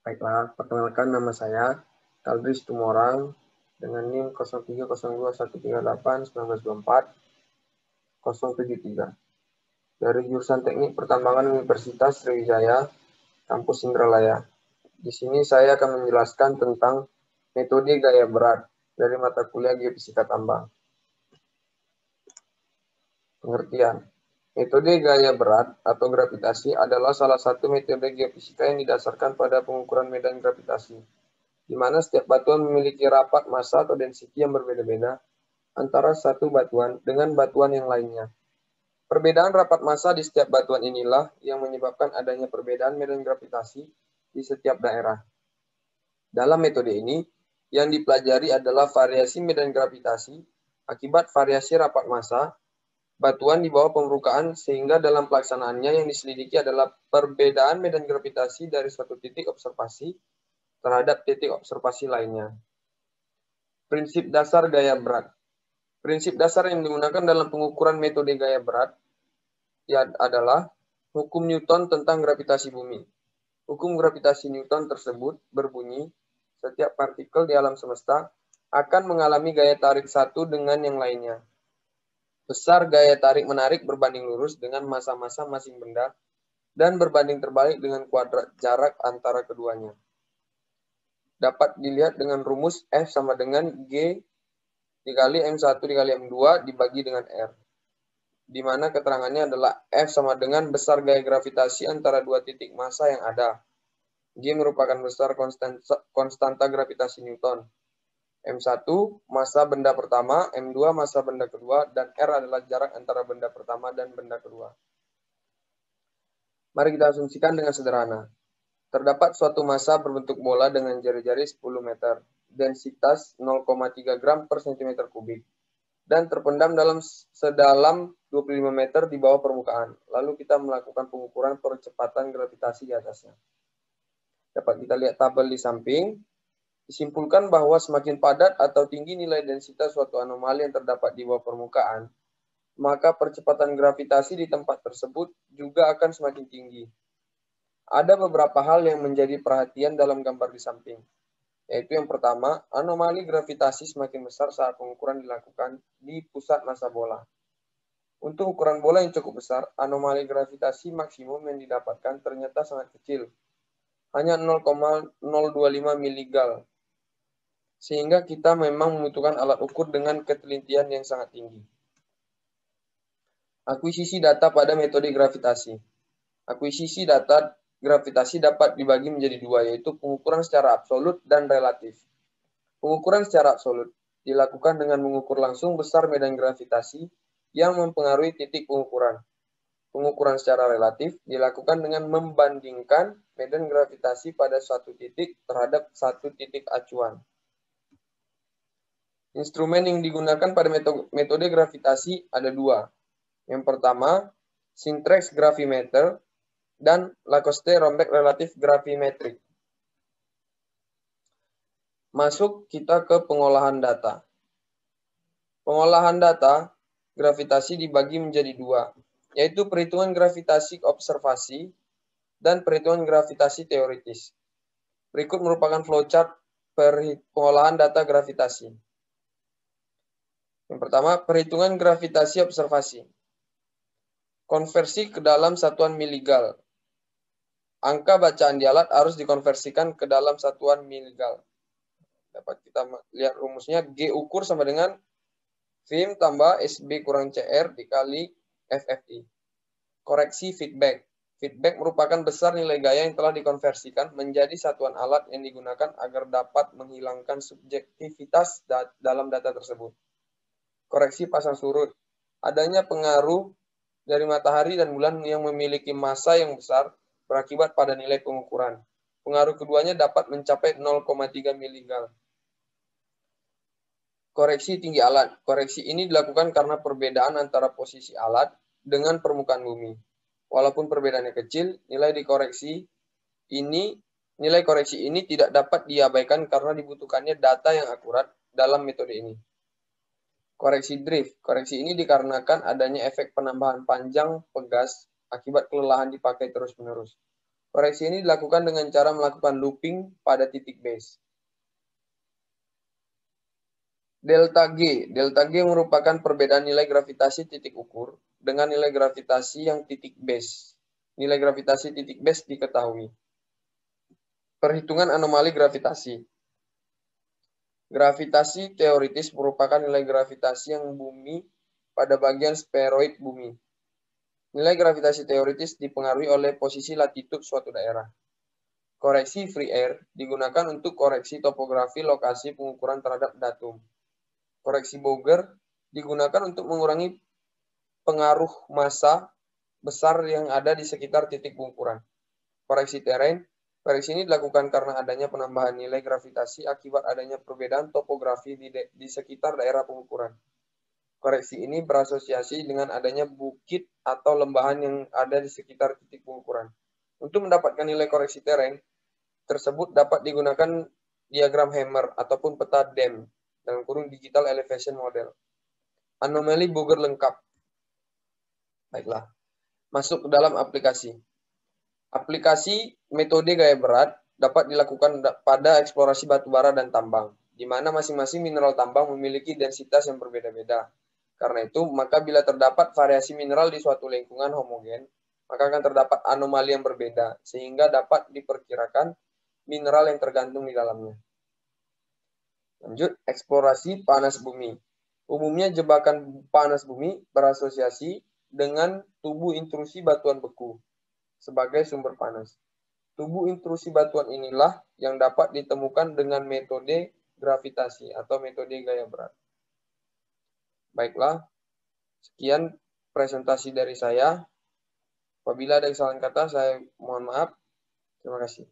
Baiklah, perkenalkan nama saya Kaldris Tumorang dengan NIM 0302138194 dari jurusan Teknik Pertambangan Universitas Sriwijaya, Kampus Indralaya. Di sini saya akan menjelaskan tentang metode gaya berat dari mata kuliah Geofisika Tambang. Pengertian. Metode gaya berat atau gravitasi adalah salah satu metode geofisika yang didasarkan pada pengukuran medan gravitasi, di mana setiap batuan memiliki rapat massa atau density yang berbeda-beda antara satu batuan dengan batuan yang lainnya. Perbedaan rapat massa di setiap batuan inilah yang menyebabkan adanya perbedaan medan gravitasi di setiap daerah. Dalam metode ini, yang dipelajari adalah variasi medan gravitasi akibat variasi rapat massa batuan di bawah permukaan, sehingga dalam pelaksanaannya yang diselidiki adalah perbedaan medan gravitasi dari suatu titik observasi terhadap titik observasi lainnya. Prinsip dasar gaya berat. Prinsip dasar yang digunakan dalam pengukuran metode gaya berat adalah hukum Newton tentang gravitasi bumi. Hukum gravitasi Newton tersebut berbunyi, setiap partikel di alam semesta akan mengalami gaya tarik satu dengan yang lainnya. Besar gaya tarik-menarik berbanding lurus dengan massa-massa masing benda dan berbanding terbalik dengan kuadrat jarak antara keduanya. Dapat dilihat dengan rumus F sama dengan G dikali M1 dikali M2 dibagi dengan R, di mana keterangannya adalah F sama dengan besar gaya gravitasi antara dua titik massa yang ada. G merupakan besar konstanta gravitasi Newton. M1 massa benda pertama, M2 massa benda kedua, dan R adalah jarak antara benda pertama dan benda kedua. Mari kita asumsikan dengan sederhana. Terdapat suatu massa berbentuk bola dengan jari-jari 10 meter, densitas 0,3 gram per cm kubik, dan terpendam sedalam 25 meter di bawah permukaan. Lalu kita melakukan pengukuran percepatan gravitasi di atasnya. Dapat kita lihat tabel di samping. Disimpulkan bahwa semakin padat atau tinggi nilai densitas suatu anomali yang terdapat di bawah permukaan, maka percepatan gravitasi di tempat tersebut juga akan semakin tinggi. Ada beberapa hal yang menjadi perhatian dalam gambar di samping, yaitu yang pertama, anomali gravitasi semakin besar saat pengukuran dilakukan di pusat massa bola. Untuk ukuran bola yang cukup besar, anomali gravitasi maksimum yang didapatkan ternyata sangat kecil, hanya 0,025 miligal. Sehingga kita memang membutuhkan alat ukur dengan ketelitian yang sangat tinggi. Akuisisi data pada metode gravitasi. Akuisisi data gravitasi dapat dibagi menjadi dua, yaitu pengukuran secara absolut dan relatif. Pengukuran secara absolut dilakukan dengan mengukur langsung besar medan gravitasi yang mempengaruhi titik pengukuran. Pengukuran secara relatif dilakukan dengan membandingkan medan gravitasi pada suatu titik terhadap satu titik acuan. Instrumen yang digunakan pada metode gravitasi ada dua. Yang pertama, Sintrex gravimeter dan Lacoste Rombek Relative Gravimetric. Masuk kita ke pengolahan data. Pengolahan data gravitasi dibagi menjadi dua, yaitu perhitungan gravitasi observasi dan perhitungan gravitasi teoritis. Berikut merupakan flowchart pengolahan data gravitasi. Yang pertama, perhitungan gravitasi observasi. Konversi ke dalam satuan miligal. Angka bacaan di alat harus dikonversikan ke dalam satuan miligal. Dapat kita lihat rumusnya, G ukur sama dengan VIM tambah SB kurang CR dikali FFI. Koreksi feedback. Feedback merupakan besar nilai gaya yang telah dikonversikan menjadi satuan alat yang digunakan agar dapat menghilangkan subjektivitas dalam data tersebut. Koreksi pasang surut. Adanya pengaruh dari matahari dan bulan yang memiliki massa yang besar berakibat pada nilai pengukuran. Pengaruh keduanya dapat mencapai 0,3 miligal. Koreksi tinggi alat. Koreksi ini dilakukan karena perbedaan antara posisi alat dengan permukaan bumi. Walaupun perbedaannya kecil, nilai koreksi ini tidak dapat diabaikan karena dibutuhkannya data yang akurat dalam metode ini. Koreksi drift. Koreksi ini dikarenakan adanya efek penambahan panjang pegas akibat kelelahan dipakai terus-menerus. Koreksi ini dilakukan dengan cara melakukan looping pada titik base. Delta G. Delta G merupakan perbedaan nilai gravitasi titik ukur dengan nilai gravitasi yang titik base. Nilai gravitasi titik base diketahui. Perhitungan anomali gravitasi. Gravitasi teoritis merupakan nilai gravitasi yang bumi pada bagian spheroid bumi. Nilai gravitasi teoritis dipengaruhi oleh posisi latitude suatu daerah. Koreksi free air digunakan untuk koreksi topografi lokasi pengukuran terhadap datum. Koreksi Bogger digunakan untuk mengurangi pengaruh massa besar yang ada di sekitar titik pengukuran. Koreksi terrain, koreksi ini dilakukan karena adanya penambahan nilai gravitasi akibat adanya perbedaan topografi di sekitar daerah pengukuran. Koreksi ini berasosiasi dengan adanya bukit atau lembahan yang ada di sekitar titik pengukuran. Untuk mendapatkan nilai koreksi terrain tersebut dapat digunakan diagram Hammer ataupun peta DEM dalam kurung digital elevation model. Anomali Bogger lengkap. Baiklah, masuk ke dalam aplikasi. Aplikasi metode gaya berat dapat dilakukan pada eksplorasi batubara dan tambang, di mana masing-masing mineral tambang memiliki densitas yang berbeda-beda. Karena itu, maka bila terdapat variasi mineral di suatu lingkungan homogen, maka akan terdapat anomali yang berbeda, sehingga dapat diperkirakan mineral yang tergantung di dalamnya. Lanjut, eksplorasi panas bumi. Umumnya jebakan panas bumi berasosiasi dengan tubuh intrusi batuan beku sebagai sumber panas. Tubuh intrusi batuan inilah yang dapat ditemukan dengan metode gravitasi atau metode gaya berat. Baiklah, sekian presentasi dari saya. Apabila ada kesalahan kata, saya mohon maaf. Terima kasih.